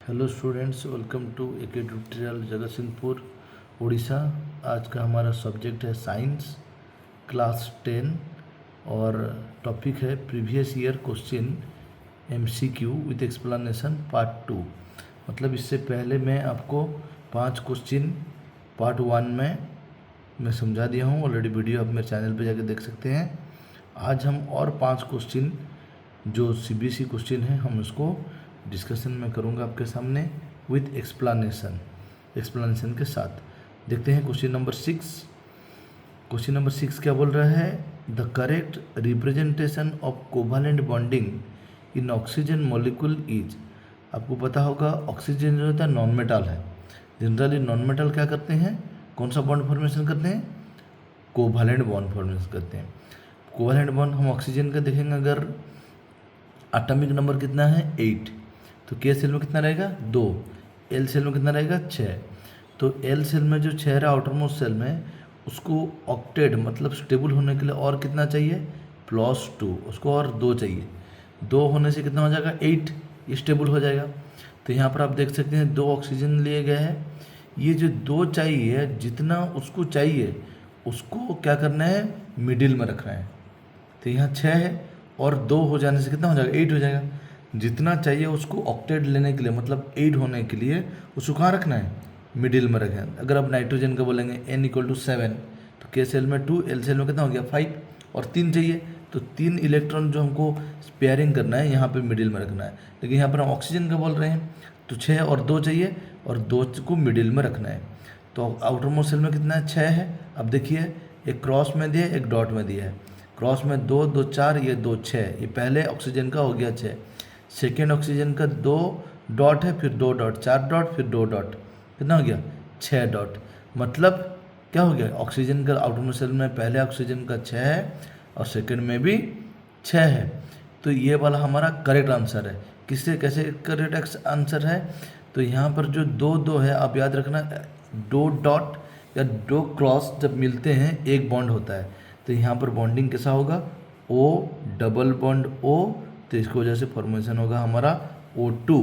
Hello students, welcome to AK tutorial Jagatsinghpur Orissa. आज का हमारा सब्जेक्ट है साइंस क्लास 10 और टॉपिक है previous year question MCQ with explanation part 2। मतलब इससे पहले मैं आपको 5 क्वेश्चन पार्ट 1 में मैं समझा दिया हूँ। ऑलरेडी वीडियो आप मेरे चैनल पे जाके देख सकते हैं। आज हम और 5 क्वेश्चन जो सीबीएसई क्वेश्चन है हम उसको डिस्कशन में करूंगा आपके सामने विथ एक्सप्लेनेशन के साथ। देखते हैं क्वेश्चन नंबर 6। क्वेश्चन नंबर 6 क्या बोल रहा है? The correct representation of covalent bonding in oxygen molecule is. आपको पता होगा ऑक्सीजन जो होता है नॉन मेटल है। जनरली नॉन मेटल क्या करते हैं, कौन सा बॉन्ड फॉर्मेशन करते हैं? कोवैलेंट बॉन्ड फॉर्मेशन करते हैं। कोवैलेंट बॉन्ड हम ऑक्सीजन का देखेंगे, अगर एटॉमिक नंबर कितना है 8, तो के सेल में कितना रहेगा 2, एल सेल में कितना रहेगा 6। तो एल सेल में जो 6 रहा आउटर मोस्ट सेल में, उसको ऑक्टेट मतलब स्टेबल होने के लिए और कितना चाहिए +2, उसको और 2 चाहिए। 2 होने से कितना हो जाएगा 8, ये स्टेबल हो जाएगा। तो यहाँ पर आप देख सकते हैं 2 ऑक्सीजन लिए गए हैं। ये जो 2 चाहिए, जितना उसको चाहिए उसको क्या करना है मिडिल में रखना है। तो यहाँ 6 है और 2 हो जाने से कितना हो जाएगा 8 हो जाएगा। जितना चाहिए उसको ऑक्टेट लेने के लिए मतलब 8 होने के लिए उसको कहाँ रखना है मिडिल में रखें। अगर आप नाइट्रोजन का बोलेंगे n = 7, तो के सेल में 2, एल सेल में कितना हो गया 5 और 3 चाहिए। तो 3 इलेक्ट्रॉन जो हमको पेयरिंग करना है यहाँ पे मिडिल में रखना है। लेकिन यहाँ पर हम ऑक्सीजन का बोल रहे हैं तो 6 और 2 चाहिए और 2 को मिडिल में रखना है। तो आउटर मोस्ट सेल में कितना है 6 है। अब देखिए एक क्रॉस में दिया एक डॉट में दिया है। क्रॉस में 2 2 4, ये 2 6, ये पहले ऑक्सीजन का हो गया 6। सेकेंड ऑक्सीजन का 2 डॉट है, फिर 2 डॉट, 4 डॉट, फिर 2 डॉट, कितना हो गया 6 डॉट। मतलब क्या हो गया ऑक्सीजन का आउटर मोस्ट सेल में पहले ऑक्सीजन का 6 है और सेकेंड में भी 6 है। तो ये वाला हमारा करेक्ट आंसर है। किससे कैसे करेक्ट आंसर है? तो यहाँ पर जो 2 2 है, आप याद रखना 2 डॉट या 2 क्रॉस जब मिलते हैं एक बॉन्ड होता है। तो यहाँ पर बॉन्डिंग कैसा होगा O डबल बॉन्ड O, तो इसकी वजह से फॉर्मेशन होगा हमारा O2।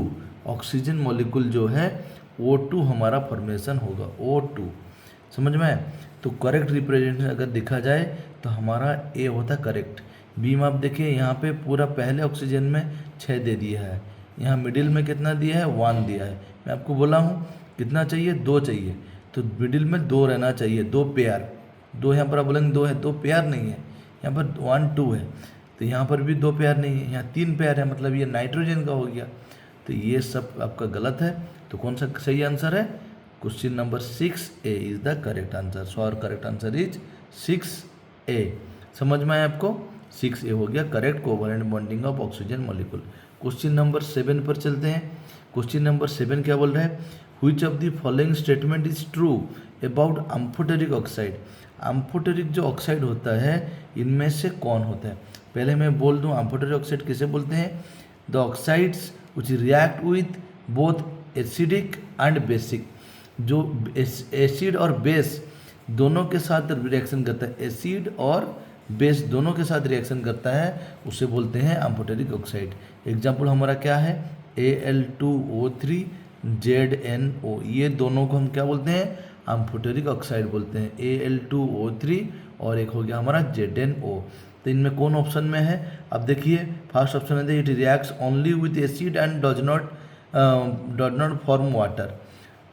ऑक्सीजन मॉलिक्यूल जो है O2 हमारा फॉर्मेशन होगा O2। समझ में आया? तो करेक्ट रिप्रेजेंटेशन अगर देखा जाए तो हमारा ए होता करेक्ट। बी में आप देखिए यहाँ पे पूरा पहले ऑक्सीजन में 6 दे दिया है, यहाँ मिडिल में कितना दिया है 1 दिया है। मैं आपको बोला हूँ कितना चाहिए 2 चाहिए, तो मिडिल में 2 रहना चाहिए, 2 पेयर। 2 यहाँ पर आप बोलेंगे 2 है, 2 पेयर नहीं है, यहाँ पर 1 2 है। तो यहाँ पर भी 2 पेयर नहीं है, यहाँ 3 पेयर है, मतलब ये नाइट्रोजन का हो गया। तो ये सब आपका गलत है। तो कौन सा सही आंसर है? Question number 6A is the correct answer. So our correct answer is 6A। समझ में आया आपको? 6A हो गया correct covalent bonding of oxygen molecule. Question number 7 पर चलते हैं। क्वेश्चन नंबर 7 क्या बोल रहा है? Which of the following statement is true about amphoteric oxide. Amphoteric जो ऑक्साइड होता है इनमें से कौन होता है? पहले मैं बोल दूं अम्फोटेरिक ऑक्साइड किसे बोलते हैं? The oxides which react with both acidic and basic. जो एसिड और बेस दोनों के साथ रिएक्शन करता है, एसिड और बेस दोनों के साथ रिएक्शन करता है, उसे बोलते हैं अम्फोटेरिक ऑक्साइड। एग्जाम्पल हमारा क्या है? Al2O3 ZnO, ये दोनों को हम क्या बोलते हैं? अम्फोटेरिक ऑक्साइड बोलते हैं। Al2O3 और एक हो गया हमारा ZnO। तो इनमें कौन ऑप्शन में है? अब देखिए फर्स्ट ऑप्शन है it reacts only with acid and does not form water.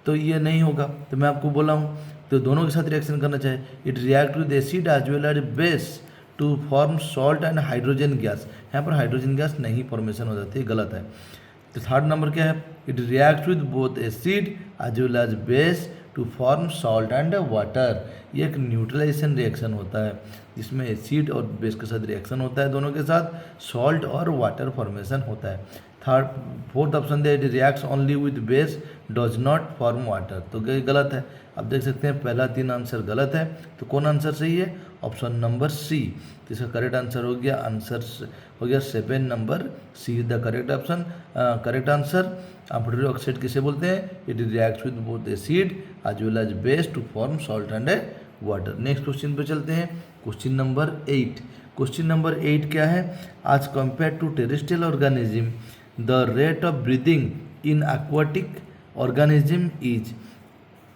तो ये नहीं होगा। तो मैं आपको बोला हूँ तो दोनों के साथ रिएक्शन करना चाहिए। It react with acid as well as base to form salt and hydrogen gas. यहाँ पर हाइड्रोजन गैस नहीं फॉर्मेशन हो जाती है, गलत है। तो थर्ड नंबर क्या है? It react with both acid as well as base to form salt and water. ये एक न्यूट्रलाइजेशन रिएक्शन होता है जिसमें एसिड और बेस के साथ रिएक्शन होता है, दोनों के साथ सॉल्ट और वाटर फॉर्मेशन होता है। Fourth option they it reacts only with base does not form water, तो ये गलत है। अब देख सकते हैं पहला 3 आंसर गलत है। तो कौन आंसर सही है? Option number C. तो इसका करेक्ट आंसर हो गया 7 number C is the correct option, correct answer. Amphoteric oxide किसे बोलते हैं? It reacts with both acid as well as base to form salt and water. Next question पे चलते हैं। Question number 8। क्वेश्चन नंबर 8 क्या है? As compare to terrestrial organism the rate of breathing in aquatic organism is,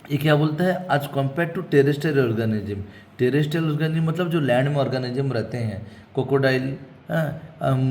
ये क्या बोलता है, as compare to terrestrial organism. Terrestrial organism मतलब जो लैंड में ऑर्गेनिज्म रहते हैं, क्रोकोडाइल,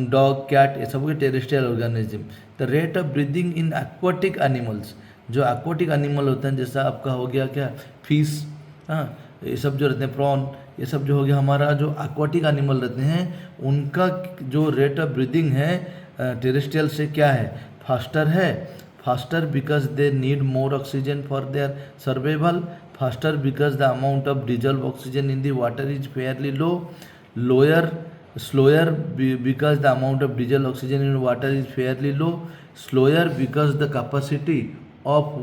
डॉग, कैट, ये सब के terrestrial organism. The rate of breathing in aquatic animals, जो एक्वाटिक एनिमल होते हैं जैसा आपका हो गया क्या, फिश, ये सब जो रहते हैं, प्रॉन, ये सब जो हो गया हमारा जो एक्वाटिक एनिमल रहते हैं, उनका जो रेट ऑफ ब्रीदिंग है टेरेस्ट्रियल से क्या है, फास्टर है। Faster because they need more oxygen for their survival. Faster because the amount of dissolved oxygen in the water is fairly low. Lower slower because the amount of dissolved oxygen in water is fairly low. Slower because the capacity of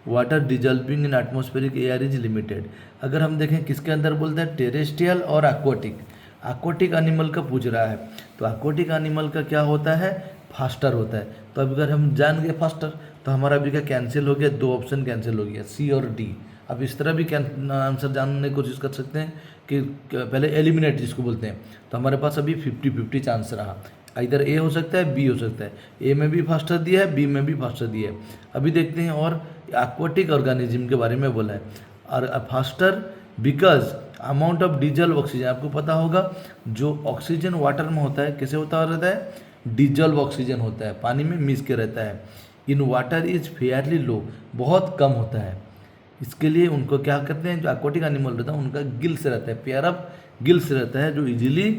water dissolving in atmospheric air is limited. अगर हम देखें किसके अंदर बोलते हैं, terrestrial और aquatic. Aquatic animal का पूछ रहा है, तो एक्वाटिक एनिमल का क्या होता है, फास्टर होता है। तो अब अगर हम जान गए फास्टर, तो हमारा भी क्या कैंसिल हो गया, 2 ऑप्शन कैंसिल हो गया, सी और डी। अब इस तरह भी आंसर जानने की कोशिश कर सकते हैं कि पहले एलिमिनेट जिसको बोलते हैं, तो हमारे पास अभी 50-50 चांस रहा। इधर ए हो सकता है, बी हो सकता है। ए में भी फास्टर दिया है, बी में भी फास्टर दिया है। अभी देखते हैं और एक्वाटिक ऑर्गेनिज्म के बारे में बोला है। और faster because amount of dissolved oxygen, आपको पता होगा जो ऑक्सीजन वाटर में होता है कैसे होता रहता है, डिजल्व ऑक्सीजन होता है, पानी में मिस के रहता है। इन वाटर इज फेयरली लो, बहुत कम होता है। इसके लिए उनको क्या करते हैं, जो एक्वाटिक एनिमल रहता है उनका गिल्स रहता है, पेयर ऑफ गिल्स रहता है जो इजीली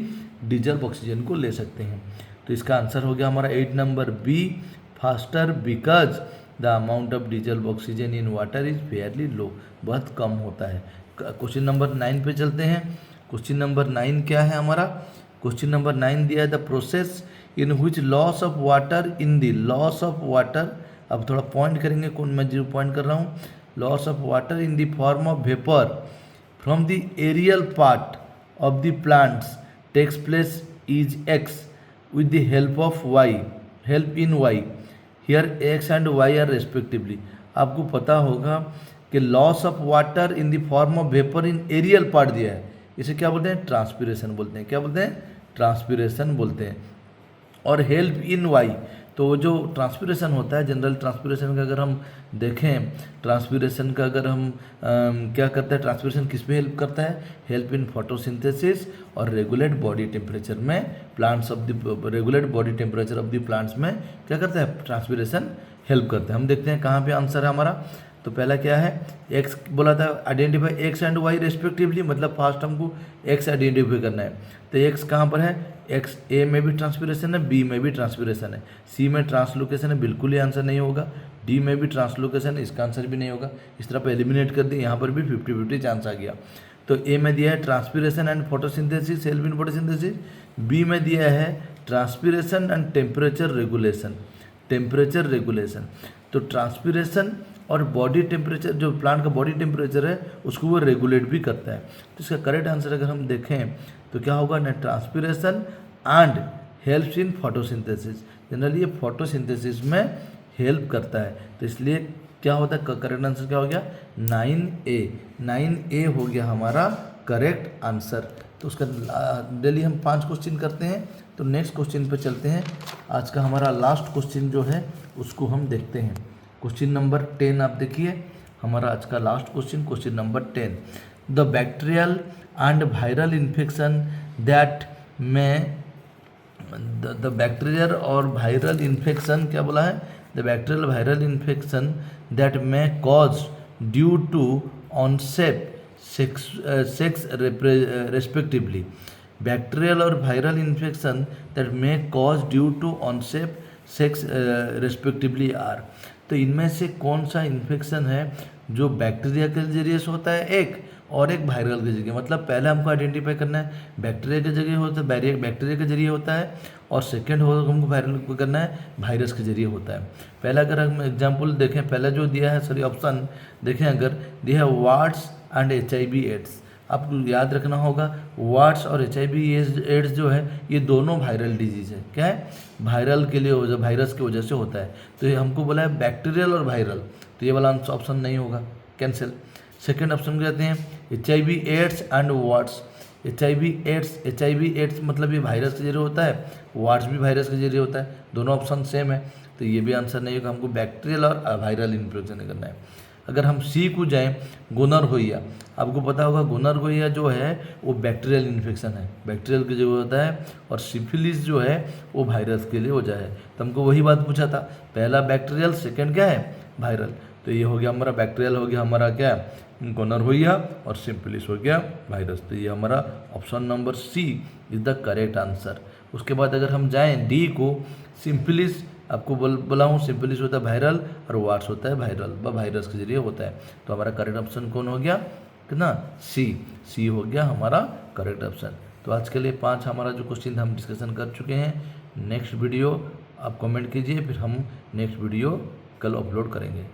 डिजल्व ऑक्सीजन को ले सकते हैं। तो इसका आंसर हो गया हमारा 8 number B, faster because the amount of dissolved oxygen in water is fairly low, बहुत कम होता है। क्वेश्चन नंबर 9 पे चलते हैं। क्वेश्चन नंबर 9 क्या है हमारा, क्वेश्चन नंबर 9 दिया है the process in which loss of water in the loss of water. अब थोड़ा पॉइंट करेंगे, कौन मैं 0 पॉइंट कर रहा हूँ, loss of water in the form of vapour from the aerial part of the plants takes place is X with the help of y, help in y, here x and y are respectively। आपको पता होगा कि loss of water in the form of vapour in aerial part दिया है, इसे क्या बोलते हैं, ट्रांसपिरेशन बोलते हैं। क्या बोलते हैं, ट्रांसपिरेशन बोलते हैं। और हेल्प इन वाई, तो जो ट्रांसपिरेशन होता है, जनरल ट्रांसपिरेशन का अगर हम देखें, ट्रांसपिरेशन का अगर हम क्या करता है, ट्रांसपिरेशन किस में हेल्प करता है, हेल्प इन फोटोसिंथेसिस और रेगुलेट बॉडी टेम्परेचर में, plants of the regulate body temperature of the plants में क्या करता है, ट्रांसपिरेशन हेल्प करता है। हम देखते हैं कहाँ पे आंसर है हमारा। तो पहला क्या है, एक्स बोला था, identify X and Y respectively, मतलब फर्स्ट हमको एक्स आइडेंटिफाई करना है। तो एक्स कहाँ पर है, एक्स ए में भी ट्रांसपिरेशन है, बी में भी ट्रांसपिरेशन है, सी में ट्रांसलोकेशन है, बिल्कुल ही आंसर नहीं होगा, डी में भी ट्रांसलोकेशन है, इसका आंसर भी नहीं होगा। इस तरह पर एलिमिनेट कर दिए, यहाँ पर भी 50-50 चांस आ गया। तो ए में दिया है transpiration and photosynthesis, help in photosynthesis. B में दिया है transpiration and temperature regulation, temperature regulation. तो ट्रांसपिरेशन और बॉडी टेम्परेचर, जो प्लांट का बॉडी टेम्परेचर है उसको वो रेगुलेट भी करता है। तो इसका करेक्ट आंसर अगर हम देखें तो क्या होगा ना, transpiration and helps in photosynthesis. Generally ये फोटोसिंथेसिस में हेल्प करता है, तो इसलिए क्या होता है, करेक्ट आंसर क्या हो गया, 9A। 9A हो गया हमारा करेक्ट आंसर। तो उसका डेली हम 5 क्वेश्चन करते हैं। तो नेक्स्ट क्वेश्चन पे चलते हैं। आज का हमारा लास्ट क्वेश्चन जो है उसको हम देखते हैं। क्वेश्चन नंबर 10 आप देखिए, हमारा आज का last question, question number 10। The bacterial and viral infection that में, द बैक्टीरियल और वायरल इन्फेक्शन क्या बोला है, the bacterial viral infection that may cause due to onset sex respectively. Bacterial और viral infection that may cause due to onset sex respectively are. तो इनमें से कौन सा इन्फेक्शन है जो बैक्टीरिया के जरिए से होता है एक, और एक वायरल के जरिए। मतलब पहले हमको आइडेंटिफाई करना है बैक्टीरिया के जरिए होता है, बैक्टीरिया के जरिए होता है, और सेकेंड हमको वायरल को करना है वायरस के जरिए होता है। पहला अगर हम एग्जाम्पल देखें, पहला जो दिया है, सॉरी ऑप्शन देखें, अगर दिया है वार्ड्स एंड HIV एड्स। आपको याद रखना होगा वार्ड्स और HIV एड्स जो है ये दोनों वायरल डिजीज है। क्या है, वायरल के लिए वायरस की वजह से होता है। तो ये हमको बोला है बैक्टीरियल और वायरल, तो ये वाला ऑप्शन नहीं होगा, कैंसिल। सेकेंड ऑप्शन कहते हैं HIV AIDS and warts. HIV AIDS मतलब ये वायरस के जरिए होता है, वार्ड्स भी वायरस के जरिए होता है, दोनों ऑप्शन सेम है। तो ये भी आंसर नहीं होगा, हमको बैक्टीरियल और वायरल इन्फेक्शन करना है। अगर हम सी को जाएँ, गोनोरहोइया, आपको पता होगा गोनोरहोइया जो है वो बैक्टीरियल इन्फेक्शन है, बैक्टीरियल की जो होता है, और सिफिलिस जो है वो वायरस के लिए हो जाए। तो हमको वही बात पूछा था, पहला बैक्टीरियल, सेकंड क्या है, वायरल। तो ये हो गया हमारा बैक्टीरियल, हो गया हमारा क्या, गोनोरहोइया, और सिफिलिस हो गया वायरस। तो ये हमारा option number C is the correct answer. उसके बाद अगर हम जाएं डी को, सिफिलिस आपको बोला हूँ, सिफिलिस होता है वायरल और वार्स होता है वायरल व वायरस के जरिए होता है। तो हमारा करेक्ट ऑप्शन कौन हो गया, कितना, सी हो गया हमारा करेक्ट ऑप्शन। तो आज के लिए 5 हमारा जो क्वेश्चन हम डिस्कशन कर चुके हैं। नेक्स्ट वीडियो आप कमेंट कीजिए, फिर हम नेक्स्ट वीडियो कल अपलोड करेंगे।